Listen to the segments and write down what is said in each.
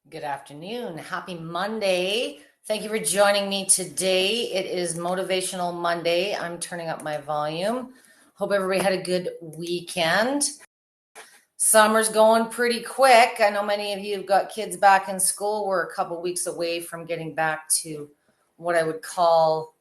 Good afternoon. Happy Monday. Thank you for joining me today. It is Motivational Monday. I'm turning up my volume. Hope everybody had a good weekend. Summer's going pretty quick. I know many of you have got kids back in school. We're a couple weeks away from getting back to what I would call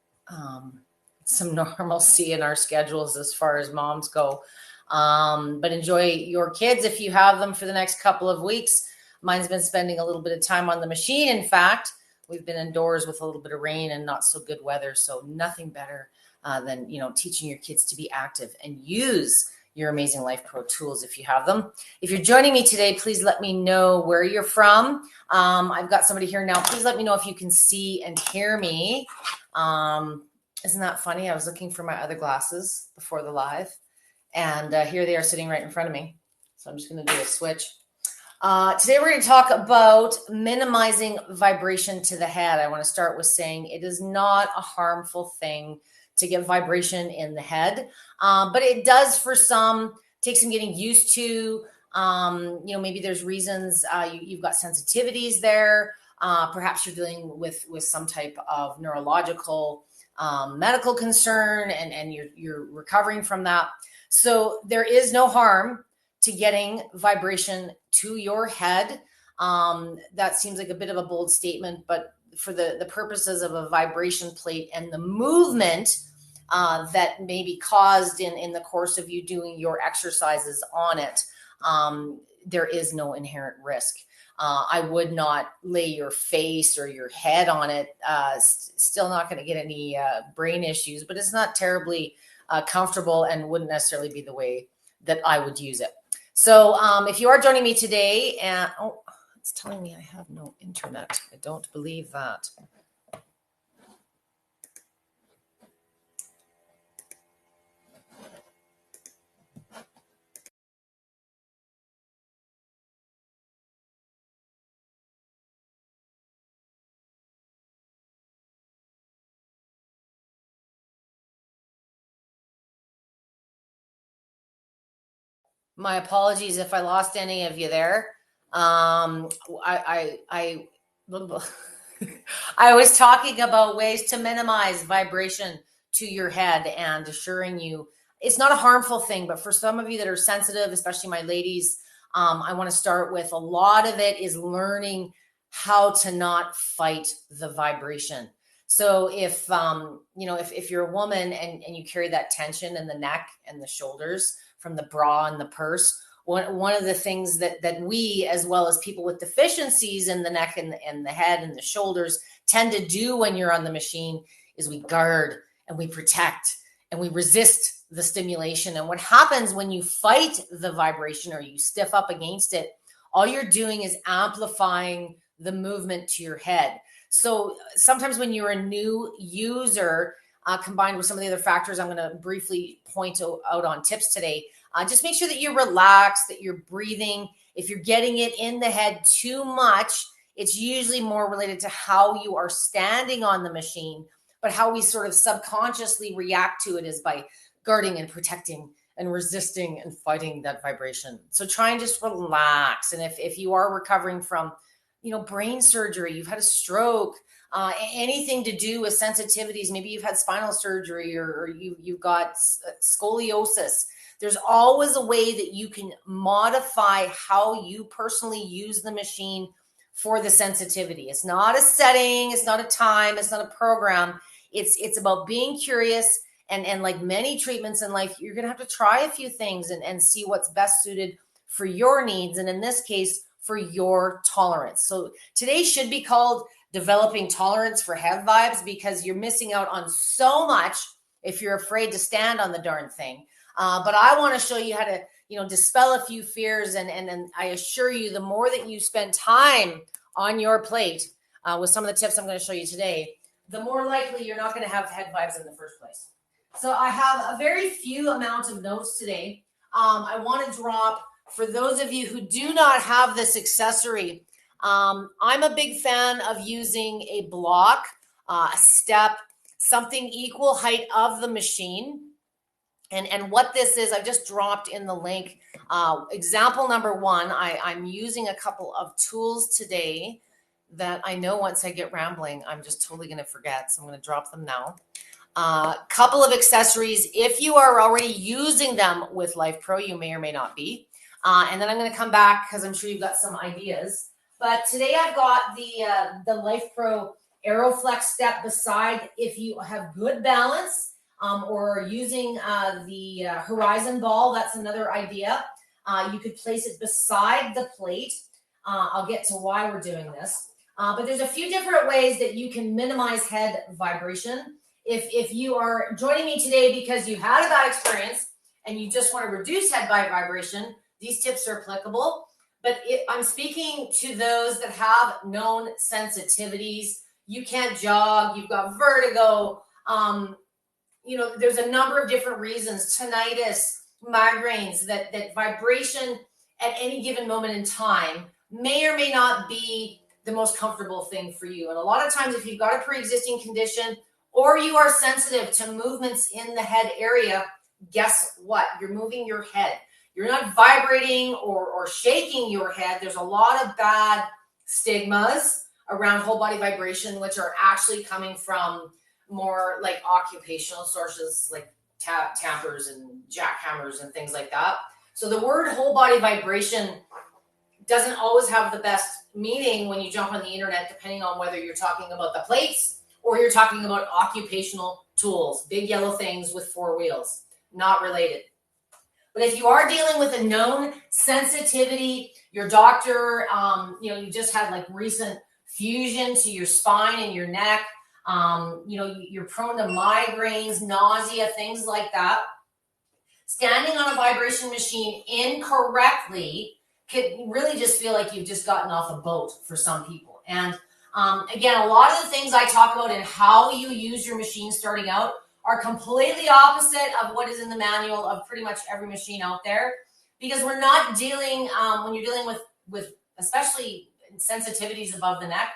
some normalcy in our schedules as far as moms go. But enjoy your kids if you have them for the next couple of weeks. Mine's been spending a little bit of time on the machine. In fact, we've been indoors with a little bit of rain and not so good weather. So nothing better than, teaching your kids to be active and use your Amazing Life Pro tools if you have them. If you're joining me today, please let me know where you're from. I've got somebody here now. Please let me know if you can see and hear me. Isn't that funny? I was looking for my other glasses before the live, and here they are sitting right in front of me. So I'm just going to do a switch. Today we're going to talk about minimizing vibration to the head. I want to start with saying it is not a harmful thing to get vibration in the head, but it does for some take some getting used to. Maybe there's reasons you've got sensitivities there. Perhaps you're dealing with some type of neurological medical concern, and you're recovering from that. So there is no harm to getting vibration to your head. That seems like a bit of a bold statement, but for the purposes of a vibration plate and the movement that may be caused in the course of you doing your exercises on it, there is no inherent risk. I would not lay your face or your head on it. Still not going to get any brain issues, but it's not terribly comfortable and wouldn't necessarily be the way that I would use it. So if you are joining me today, and it's telling me I have no internet. I don't believe that. My apologies if I lost any of you there. I I was talking about ways to minimize vibration to your head and assuring you it's not a harmful thing, but for some of you that are sensitive, especially my ladies, I want to start with a lot of it is learning how to not fight the vibration. So if you're a woman and you carry that tension in the neck and the shoulders from the bra and the purse, one of the things that we, as well as people with deficiencies in the neck and the head and the shoulders, tend to do when you're on the machine is we guard and we protect and we resist the stimulation. And what happens when you fight the vibration or you stiff up against it, all you're doing is amplifying the movement to your head. So sometimes when you're a new user, combined with some of the other factors I'm going to briefly point out on tips today, just make sure that you're relaxed, that you're breathing. If you're getting it in the head too much, it's usually more related to how you are standing on the machine, but how we sort of subconsciously react to it is by guarding and protecting and resisting and fighting that vibration. So try and just relax. And if you are recovering from, brain surgery, you've had a stroke, anything to do with sensitivities, maybe you've had spinal surgery or you've got scoliosis, there's always a way that you can modify how you personally use the machine for the sensitivity. It's not a setting, it's not a time, it's not a program. It's about being curious, and like many treatments in life, you're gonna have to try a few things and see what's best suited for your needs, and in this case, for your tolerance. So today should be called Developing Tolerance for Head Vibes, because you're missing out on so much if you're afraid to stand on the darn thing. But I want to show you how to, dispel a few fears. And I assure you, the more that you spend time on your plate with some of the tips I'm going to show you today, the more likely you're not going to have head vibes in the first place. So I have a very few amount of notes today. I want to drop, for those of you who do not have this accessory, I'm a big fan of using a block, a step, something equal height of the machine. And what this is, I've just dropped in the link. Example number one, I'm using a couple of tools today that I know once I get rambling, I'm just totally going to forget. So I'm going to drop them now. Couple of accessories. If you are already using them with Life Pro, you may or may not be. And then I'm going to come back because I'm sure you've got some ideas. But today I've got the Life Pro Aeroflex step beside if you have good balance or using the Horizon ball. That's another idea. You could place it beside the plate. I'll get to why we're doing this. But there's a few different ways that you can minimize head vibration. If you are joining me today because you had a bad experience and you just want to reduce head vibration, these tips are applicable. But I'm speaking to those that have known sensitivities. You can't jog, you've got vertigo, there's a number of different reasons, tinnitus, migraines, that vibration at any given moment in time may or may not be the most comfortable thing for you. And a lot of times, if you've got a pre-existing condition or you are sensitive to movements in the head area, guess what? You're moving your head. You're not vibrating or shaking your head. There's a lot of bad stigmas around whole body vibration, which are actually coming from more like occupational sources like tappers and jackhammers and things like that. So the word whole body vibration doesn't always have the best meaning when you jump on the internet, depending on whether you're talking about the plates or you're talking about occupational tools, big yellow things with 4 wheels. Not related. But if you are dealing with a known sensitivity, your doctor, you just had like recent fusion to your spine and your neck, you're prone to migraines, nausea, things like that. Standing on a vibration machine incorrectly can really just feel like you've just gotten off a boat for some people. And again, a lot of the things I talk about and how you use your machine starting out are completely opposite of what is in the manual of pretty much every machine out there, because we're not dealing, when you're dealing with especially sensitivities above the neck,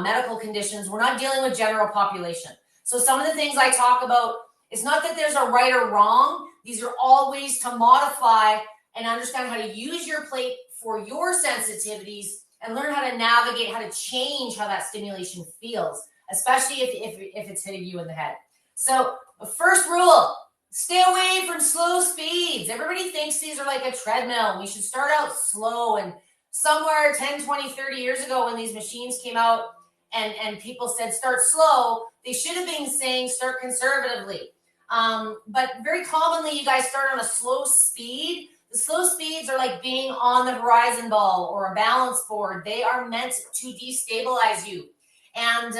medical conditions, we're not dealing with general population. So some of the things I talk about, it's not that there's a right or wrong. These are all ways to modify and understand how to use your plate for your sensitivities and learn how to navigate, how to change how that stimulation feels, especially if it's hitting you in the head. So the first rule, stay away from slow speeds. Everybody thinks these are like a treadmill. We should start out slow. And somewhere 10, 20, 30 years ago when these machines came out and people said start slow, they should have been saying start conservatively. But very commonly you guys start on a slow speed. The slow speeds are like being on the Horizon ball or a balance board. They are meant to destabilize you. And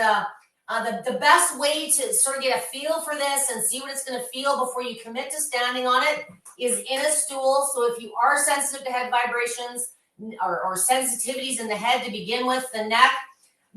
the best way to sort of get a feel for this and see what it's going to feel before you commit to standing on it is in a stool. So if you are sensitive to head vibrations or sensitivities in the head to begin with, the neck,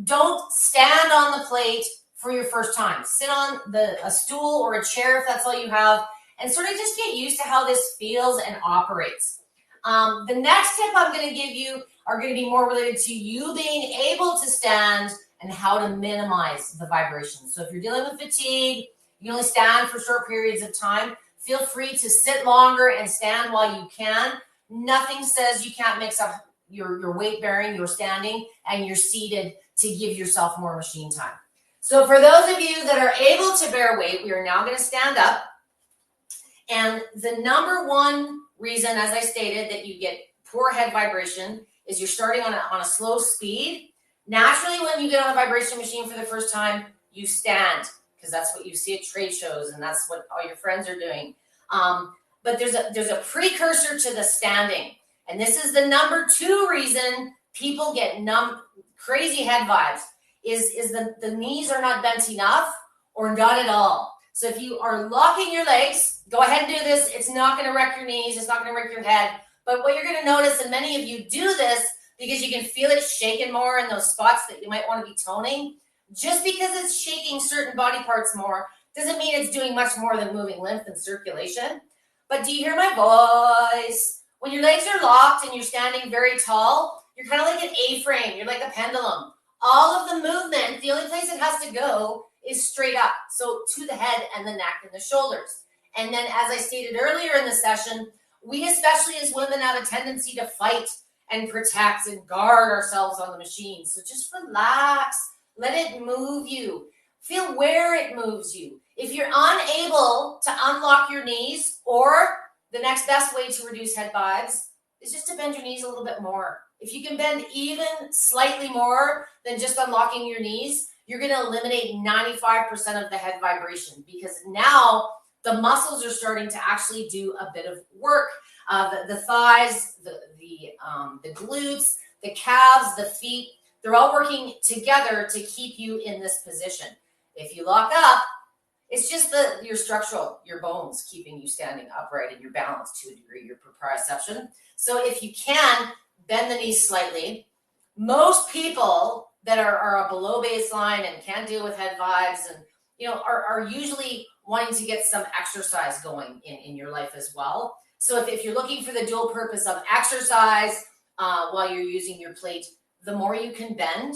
don't stand on the plate for your first time. Sit on a stool or a chair if that's all you have, and sort of just get used to how this feels and operates. The next tip I'm going to give you are going to be more related to you being able to stand and how to minimize the vibration. So if you're dealing with fatigue, you can only stand for short periods of time, feel free to sit longer and stand while you can. Nothing says you can't mix up your weight bearing, your standing, and your seated to give yourself more machine time. So for those of you that are able to bear weight, we are now going to stand up. And the number one reason, as I stated, that you get poor head vibration is you're starting on a slow speed. Naturally, when you get on a vibration machine for the first time, you stand because that's what you see at trade shows and that's what all your friends are doing. But there's a precursor to the standing. And this is the number 2 reason people get crazy head vibes is the knees are not bent enough or not at all. So if you are locking your legs, go ahead and do this. It's not going to wreck your knees. It's not going to wreck your head. But what you're going to notice, and many of you do this because you can feel it shaking more in those spots that you might want to be toning. Just because it's shaking certain body parts more doesn't mean it's doing much more than moving lymph and circulation. But do you hear my voice? When your legs are locked and you're standing very tall, you're kind of like an A-frame. You're like a pendulum. All of the movement, the only place it has to go is straight up. So to the head and the neck and the shoulders. And then, as I stated earlier in the session, we, especially as women, have a tendency to fight and protect and guard ourselves on the machine. So just relax, let it move you. Feel where it moves you. If you're unable to unlock your knees, or the next best way to reduce head vibes is just to bend your knees a little bit more. If you can bend even slightly more than just unlocking your knees, you're going to eliminate 95% of the head vibration, because now the muscles are starting to actually do a bit of work. The thighs, the glutes, the calves, the feet, they're all working together to keep you in this position. If you lock up, it's just your structural, your bones keeping you standing upright and your balance to a degree, your proprioception. So if you can bend the knees slightly, most people that are below baseline and can deal with head vibes and are usually wanting to get some exercise going in your life as well. So if you're looking for the dual purpose of exercise while you're using your plate, the more you can bend,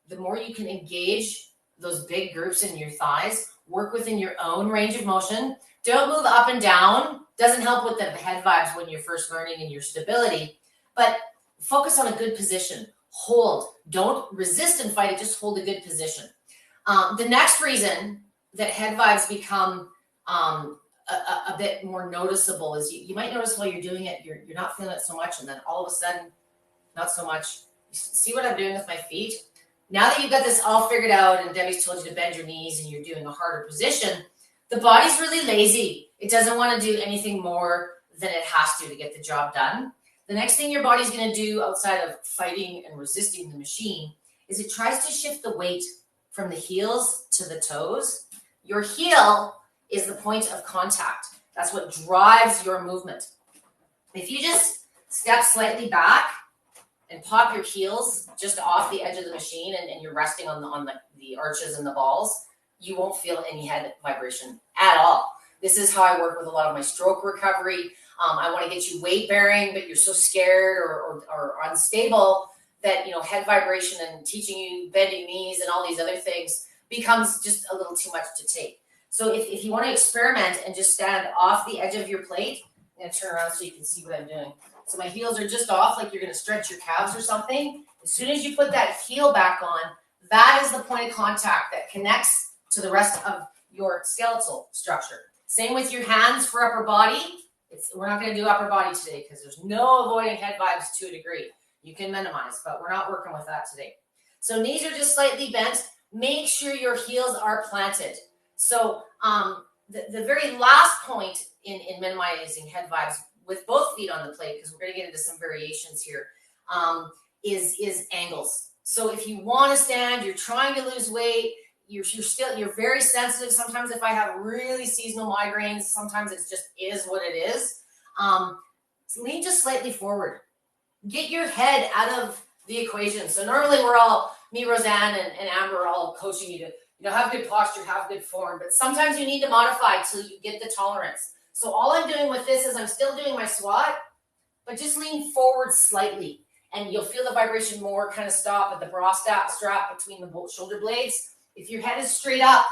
the more you can engage those big groups in your thighs, work within your own range of motion. Don't move up and down. Doesn't help with the head vibes when you're first learning and your stability, but focus on a good position. Hold. Don't resist and fight it. Just hold a good position. The next reason that head vibes become a bit more noticeable is you might notice while you're doing it, you're not feeling it so much, and then all of a sudden, not so much. See what I'm doing with my feet? Now that you've got this all figured out and Debbie's told you to bend your knees and you're doing a harder position, the body's really lazy. It doesn't want to do anything more than it has to get the job done. The next thing your body's going to do outside of fighting and resisting the machine is it tries to shift the weight from the heels to the toes. Your heel is the point of contact. That's what drives your movement. If you just step slightly back and pop your heels just off the edge of the machine and you're resting on the arches and the balls, you won't feel any head vibration at all. This is how I work with a lot of my stroke recovery. I want to get you weight bearing, but you're so scared or unstable that head vibration and teaching you bending knees and all these other things becomes just a little too much to take. So if you want to experiment and just stand off the edge of your plate, I'm going to turn around so you can see what I'm doing. So my heels are just off, like you're going to stretch your calves or something. As soon as you put that heel back on, that is the point of contact that connects to the rest of your skeletal structure. Same with your hands for upper body. We're not going to do upper body today because there's no avoiding head vibes to a degree. You can minimize, but we're not working with that today. So knees are just slightly bent. Make sure your heels are planted. So the very last point in minimizing head vibes with both feet on the plate, because we're going to get into some variations here, is angles. So if you want to stand, you're trying to lose weight, you're very sensitive. Sometimes if I have really seasonal migraines, sometimes it just is what it is. Lean just slightly forward. Get your head out of the equation. So normally me, Roseanne, and Amber are all coaching you to have good posture, have good form, but sometimes you need to modify till you get the tolerance. So all I'm doing with this is I'm still doing my squat, but just lean forward slightly, and you'll feel the vibration more kind of stop at the bra strap between the both shoulder blades. If your head is straight up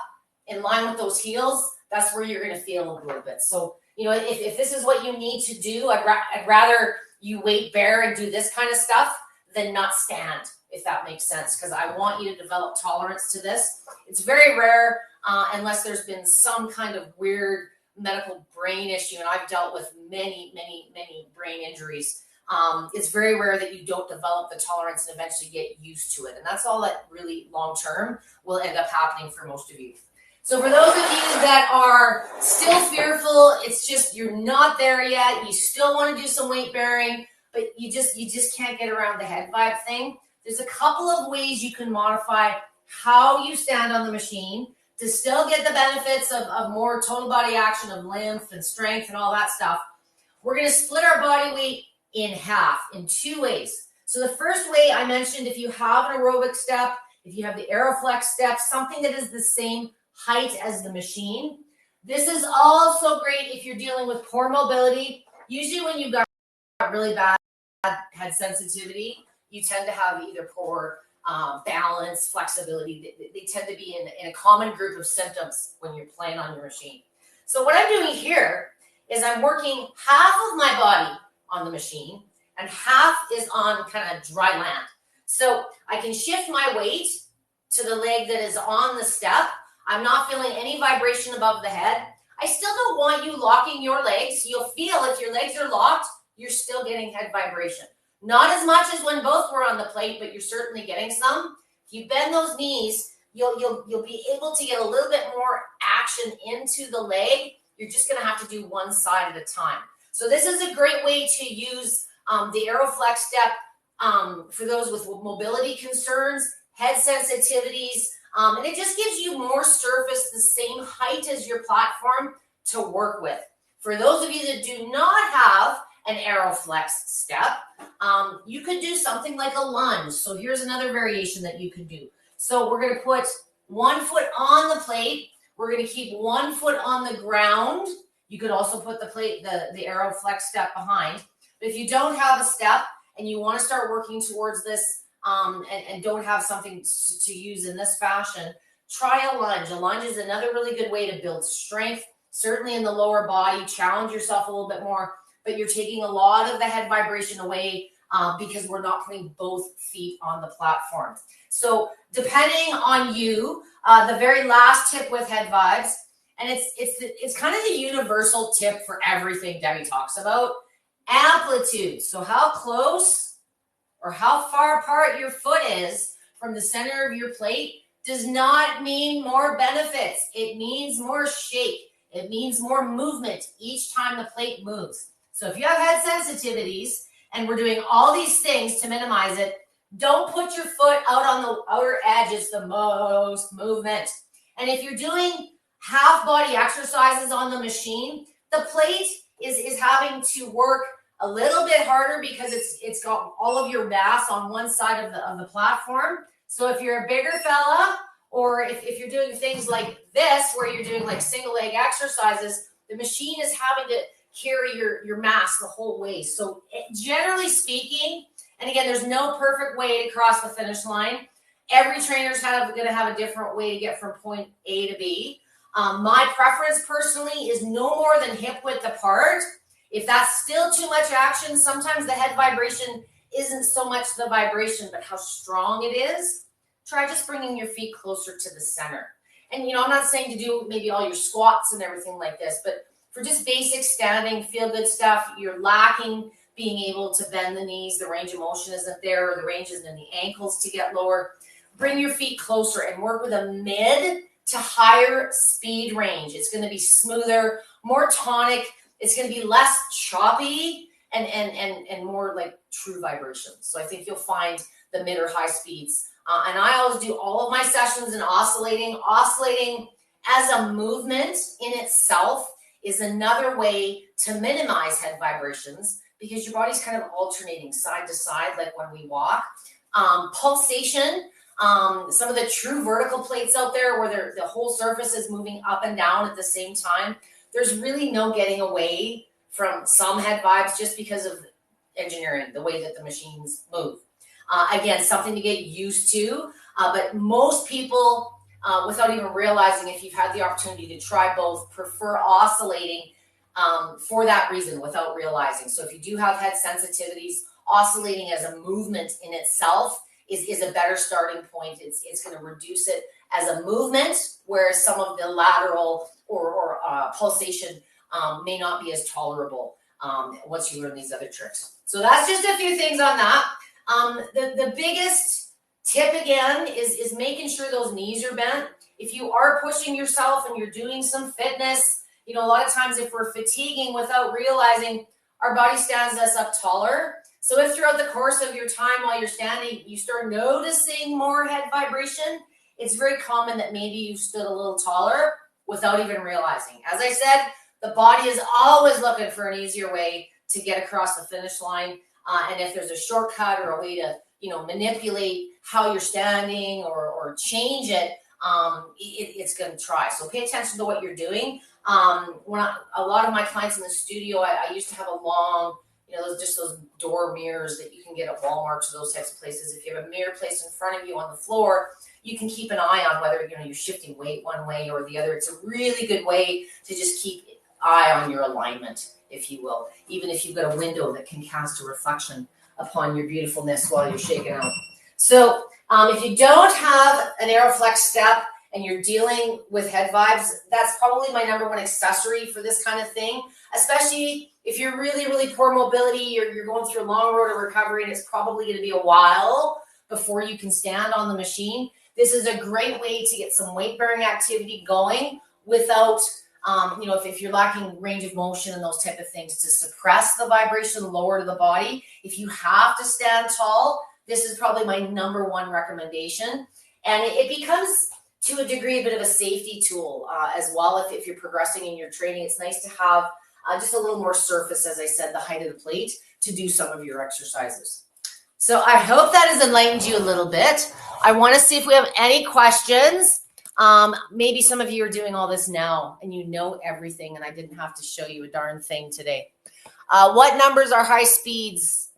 in line with those heels, that's where you're going to feel a little bit. So, if this is what you need to do, I'd rather you weight bear and do this kind of stuff than not stand, if that makes sense, because I want you to develop tolerance to this. It's very rare unless there's been some kind of weird medical brain issue, and I've dealt with many, many, many brain injuries. It's very rare that you don't develop the tolerance and eventually get used to it. And that's all that really long-term will end up happening for most of you. So for those of you that are still fearful, it's just you're not there yet. You still want to do some weight bearing, but you just can't get around the head vibe thing. There's a couple of ways you can modify how you stand on the machine to still get the benefits of more total body action, of lymph and strength and all that stuff. We're going to split our body weight in half in two ways. So the first way I mentioned, if you have an aerobic step, if you have the Aeroflex step, something that is the same height as the machine. This is also great if you're dealing with poor mobility. Usually when you've got really bad head sensitivity, you tend to have either poor balance, flexibility. They tend to be in a common group of symptoms when you're playing on your machine. So what I'm doing here is I'm working half of my body on the machine and half is on kind of dry land. So I can shift my weight to the leg that is on the step. I'm not feeling any vibration above the head. I still don't want you locking your legs. You'll feel if your legs are locked, you're still getting head vibration. Not as much as when both were on the plate, but you're certainly getting some. If you bend those knees, you'll be able to get a little bit more action into the leg. You're just going to have to do one side at a time. So this is a great way to use the Aeroflex step for those with mobility concerns, head sensitivities, and it just gives you more surface, the same height as your platform to work with. For those of you that do not have an Aeroflex step, you could do something like a lunge. So here's another variation that you can do. So we're going to put 1 foot on the plate. We're going to keep 1 foot on the ground. You could also put the plate, the Aeroflex step behind. But if you don't have a step and you want to start working towards this and don't have something to use in this fashion, try a lunge. A lunge is another really good way to build strength, certainly in the lower body, challenge yourself a little bit more, but you're taking a lot of the head vibration away because we're not putting both feet on the platform. So depending on you, the very last tip with head vibes, and it's kind of the universal tip for everything Debbie talks about, amplitude. So how close or how far apart your foot is from the center of your plate does not mean more benefits. It means more shake. It means more movement each time the plate moves. So if you have head sensitivities and we're doing all these things to minimize it, don't put your foot out on the outer edge. It's the most movement. And if you're doing half body exercises on the machine, the plate is having to work a little bit harder because it's got all of your mass on one side of the platform. So if you're a bigger fella, or if you're doing things like this, where you're doing like single leg exercises, the machine is having to carry your mass the whole way. So generally speaking, and again, there's no perfect way to cross the finish line. Every trainer's going to have a different way to get from point A to B. My preference personally is no more than hip width apart. If that's still too much action, sometimes the head vibration isn't so much the vibration, but how strong it is. Try just bringing your feet closer to the center. And, I'm not saying to do maybe all your squats and everything like this, but for just basic standing, feel good stuff, you're lacking being able to bend the knees, the range of motion isn't there, or the range isn't in the ankles to get lower. Bring your feet closer and work with a mid to higher speed range. It's going to be smoother, more tonic. It's going to be less choppy and more like true vibration. So I think you'll find the mid or high speeds. And I always do all of my sessions in oscillating. Oscillating as a movement in itself is another way to minimize head vibrations because your body's kind of alternating side to side, like when we walk. Pulsation, some of the true vertical plates out there where the whole surface is moving up and down at the same time. There's really no getting away from some head vibes just because of engineering, the way that the machines move. Again, something to get used to, but most people, without even realizing, if you've had the opportunity to try both, prefer oscillating for that reason without realizing. So if you do have head sensitivities, oscillating as a movement in itself is a better starting point. It's going to reduce it as a movement, whereas some of the lateral or pulsation may not be as tolerable once you learn these other tricks. So that's just a few things on that. The biggest tip again is making sure those knees are bent. If you are pushing yourself and you're doing some fitness, a lot of times if we're fatiguing without realizing, our body stands us up taller. So if throughout the course of your time while you're standing, you start noticing more head vibration, it's very common that maybe you stood a little taller without even realizing. As I said, the body is always looking for an easier way to get across the finish line. And if there's a shortcut or a way to, manipulate how you're standing or change it, it's going to try. So pay attention to what you're doing. A lot of my clients in the studio, I used to have a long, those door mirrors that you can get at Walmart or those types of places. If you have a mirror placed in front of you on the floor, you can keep an eye on whether you're shifting weight one way or the other. It's a really good way to just keep eye on your alignment, if you will, even if you've got a window that can cast a reflection upon your beautifulness while you're shaking out. So if you don't have an Aeroflex step and you're dealing with head vibes, that's probably my number one accessory for this kind of thing, especially if you're really, really poor mobility, you're going through a long road of recovery, and it's probably going to be a while before you can stand on the machine. This is a great way to get some weight-bearing activity going without, if you're lacking range of motion and those type of things, to suppress the vibration lower to the body. If you have to stand tall, this is probably my number one recommendation. And it becomes, to a degree, a bit of a safety tool as well. If you're progressing in your training, it's nice to have just a little more surface, as I said, the height of the plate, to do some of your exercises. So I hope that has enlightened you a little bit. I want to see if we have any questions. Maybe some of you are doing all this now and you know everything, and I didn't have to show you a darn thing today. What numbers are high speeds?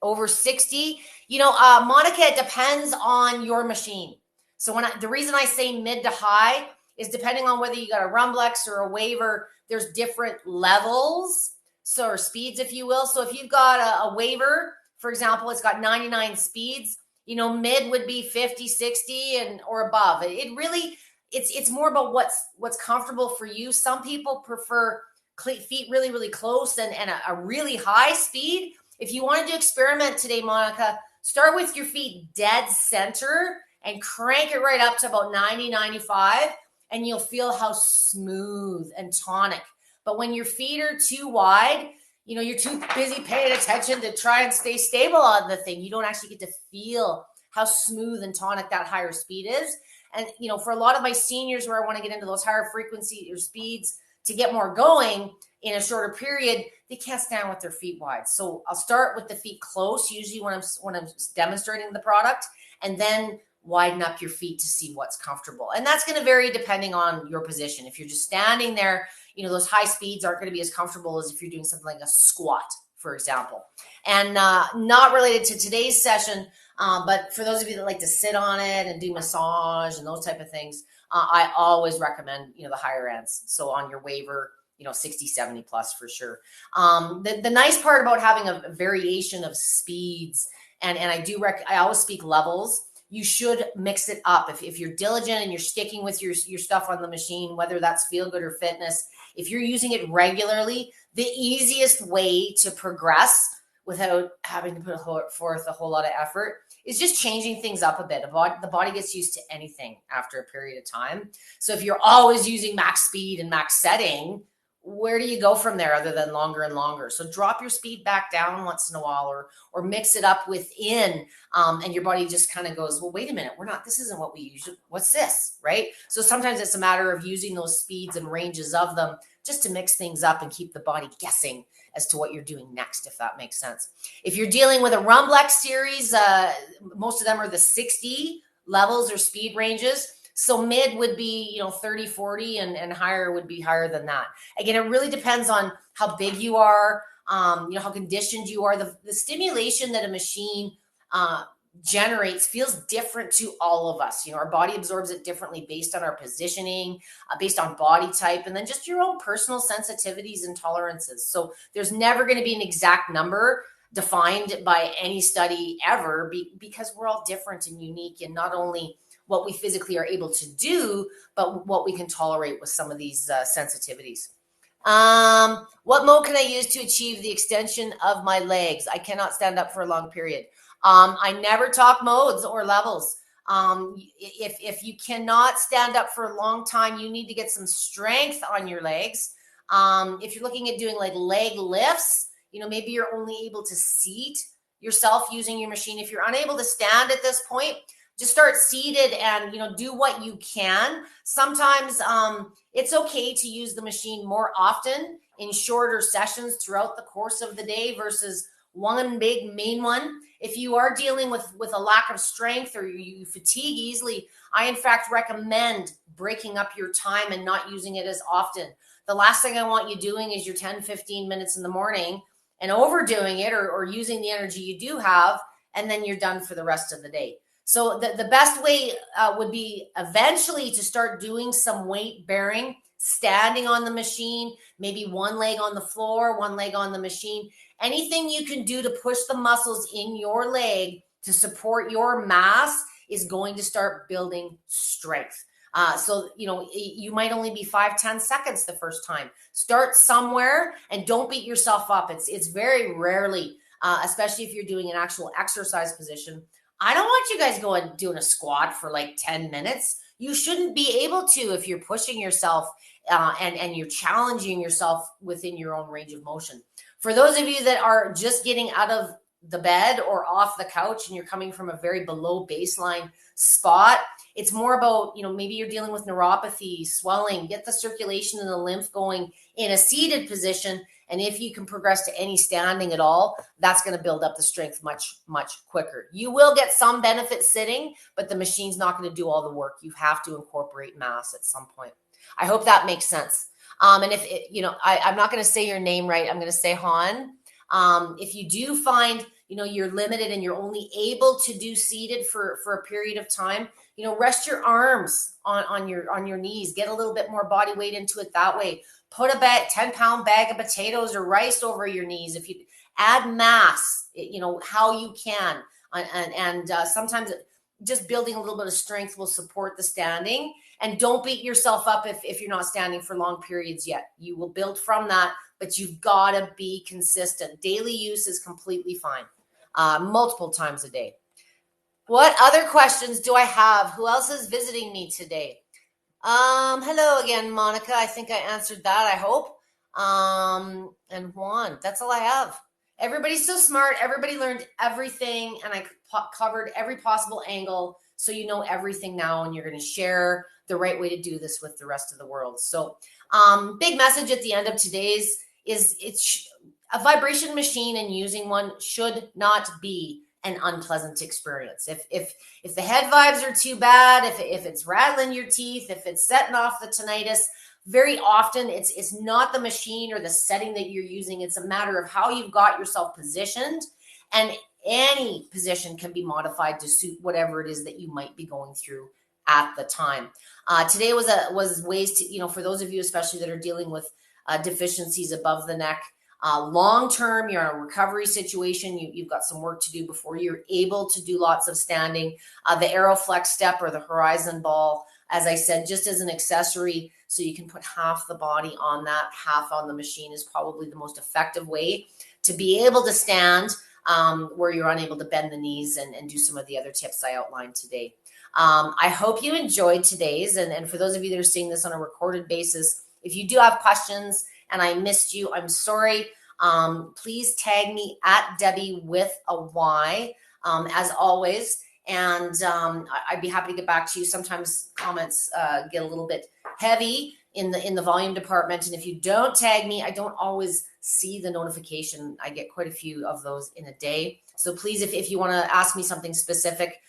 Over 60? Monica, it depends on your machine. So the reason I say mid to high is depending on whether you got a Rumblex or a Waver, there's different levels, or speeds, if you will. So if you've got a Waver, for example, it's got 99 speeds, mid would be 50, 60 or above. It really, it's more about what's comfortable for you. Some people prefer feet really, really close and a really high speed. If you wanted to experiment today, Monica, start with your feet dead center and crank it right up to about 90, 95, and you'll feel how smooth and tonic. But when your feet are too wide, you're too busy paying attention to try and stay stable on the thing. You don't actually get to feel how smooth and tonic that higher speed is. And, for a lot of my seniors where I want to get into those higher frequency or speeds to get more going in a shorter period, they can't stand with their feet wide. So I'll start with the feet close, usually when I'm demonstrating the product, and then widen up your feet to see what's comfortable. And that's going to vary depending on your position. If you're just standing there, those high speeds aren't going to be as comfortable as if you're doing something like a squat, for example. And not related to today's session, but for those of you that like to sit on it and do massage and those type of things, I always recommend, the higher ends. So on your Waver, 60, 70 plus for sure. The nice part about having a variation of speeds, and I always speak levels. You should mix it up. If you're diligent and you're sticking with your stuff on the machine, whether that's feel good or fitness, if you're using it regularly, the easiest way to progress without having to put forth a whole lot of effort is just changing things up a bit. The body gets used to anything after a period of time. So if you're always using max speed and max setting, where do you go from there other than longer and longer? So drop your speed back down once in a while, or mix it up within, and your body just kind of goes, well, wait a minute, this isn't what we use. What's this, right? So sometimes it's a matter of using those speeds and ranges of them just to mix things up and keep the body guessing as to what you're doing next, if that makes sense. If you're dealing with a Rumblex series, most of them are the 60 levels or speed ranges. So mid would be, 30, 40, and higher would be higher than that. Again, it really depends on how big you are, how conditioned you are. The stimulation that a machine generates feels different to all of us. Our body absorbs it differently based on our positioning, based on body type, and then just your own personal sensitivities and tolerances. So there's never going to be an exact number defined by any study ever, because we're all different and unique, and not only what we physically are able to do, but what we can tolerate with some of these sensitivities. What mode can I use to achieve the extension of my legs? I cannot stand up for a long period. I never talk modes or levels. If you cannot stand up for a long time, you need to get some strength on your legs. If you're looking at doing like leg lifts, maybe you're only able to seat yourself using your machine. If you're unable to stand at this point, just start seated and, do what you can. Sometimes it's okay to use the machine more often in shorter sessions throughout the course of the day versus one big main one. If you are dealing with a lack of strength or you fatigue easily, I in fact recommend breaking up your time and not using it as often. The last thing I want you doing is your 10, 15 minutes in the morning and overdoing it or using the energy you do have, and then you're done for the rest of the day. So the best way would be eventually to start doing some weight bearing, standing on the machine, maybe one leg on the floor, one leg on the machine. Anything you can do to push the muscles in your leg to support your mass is going to start building strength. So, you might only be 5-10 seconds the first time. Start somewhere and don't beat yourself up. It's very rarely, especially if you're doing an actual exercise position. I don't want you guys going doing a squat for like 10 minutes. You shouldn't be able to if you're pushing yourself and you're challenging yourself within your own range of motion. For those of you that are just getting out of the bed or off the couch and you're coming from a very below baseline spot, it's more about, maybe you're dealing with neuropathy, swelling, get the circulation and the lymph going in a seated position. And if you can progress to any standing at all, that's going to build up the strength much, much quicker. You will get some benefit sitting, but the machine's not going to do all the work. You have to incorporate mass at some point. I hope that makes sense. And if I'm not going to say your name right, I'm going to say Han. If you do find, you're limited and you're only able to do seated for a period of time, rest your arms on your knees, get a little bit more body weight into it that way. Put a 10-pound bag of potatoes or rice over your knees. If you add mass, how you can. And sometimes just building a little bit of strength will support the standing. And don't beat yourself up if you're not standing for long periods yet. You will build from that, but you've got to be consistent. Daily use is completely fine. Multiple times a day. What other questions do I have? Who else is visiting me today? Hello again, Monica. I think I answered that, I hope. And Juan, that's all I have. Everybody's so smart. Everybody learned everything, and I covered every possible angle. So you know everything now, and you're going to share the right way to do this with the rest of the world. So big message at the end of today's is it's a vibration machine, and using one should not be an unpleasant experience. If the head vibes are too bad, if it's rattling your teeth, if it's setting off the tinnitus, very often it's not the machine or the setting that you're using. It's a matter of how you've got yourself positioned, and any position can be modified to suit whatever it is that you might be going through at the time. Today was ways to, for those of you especially that are dealing with deficiencies above the neck, long-term, you're in a recovery situation, you've got some work to do before you're able to do lots of standing. The Aeroflex step or the Horizon ball, as I said, just as an accessory, so you can put half the body on that, half on the machine, is probably the most effective way to be able to stand where you're unable to bend the knees and do some of the other tips I outlined today. I hope you enjoyed today's, and for those of you that are seeing this on a recorded basis, if you do have questions and I missed you, I'm sorry. Please tag me at Debbie with a Y, as always. And I'd be happy to get back to you. Sometimes comments get a little bit heavy in the volume department. And if you don't tag me, I don't always see the notification. I get quite a few of those in a day. So please, if you want to ask me something specific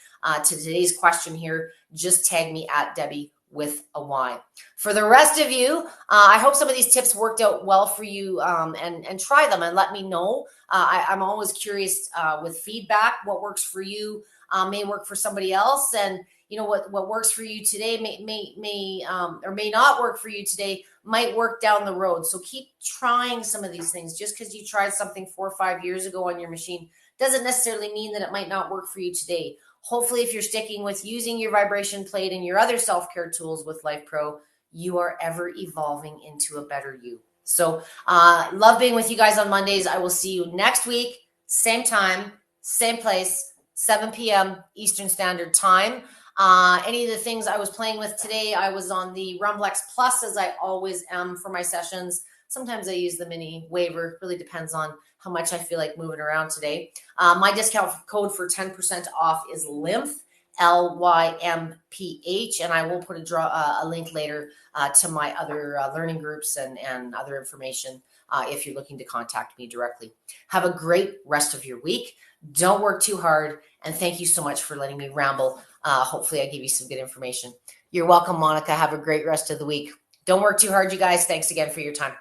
to today's question here, just tag me at Debbie with a Y. For the rest of you, I hope some of these tips worked out well for you, and try them and let me know. I'm always curious with feedback. What works for you may work for somebody else, and what works for you today may or may not work for you today, might work down the road. So keep trying some of these things. Just because you tried something 4 or 5 years ago on your machine doesn't necessarily mean that it might not work for you today. Hopefully, if you're sticking with using your vibration plate and your other self-care tools with Life Pro, you are ever evolving into a better you. So love being with you guys on Mondays. I will see you next week, same time, same place, 7 p.m. Eastern Standard Time. Any of the things I was playing with today, I was on the Rumblex Plus, as I always am for my sessions. Sometimes I use the mini waiver. Really depends on how much I feel like moving around today. My discount code for 10% off is LYMPH, LYMPH, and I will put a link later to my other learning groups and other information if you're looking to contact me directly. Have a great rest of your week. Don't work too hard, and thank you so much for letting me ramble. Hopefully I gave you some good information. You're welcome, Monica. Have a great rest of the week. Don't work too hard, you guys. Thanks again for your time.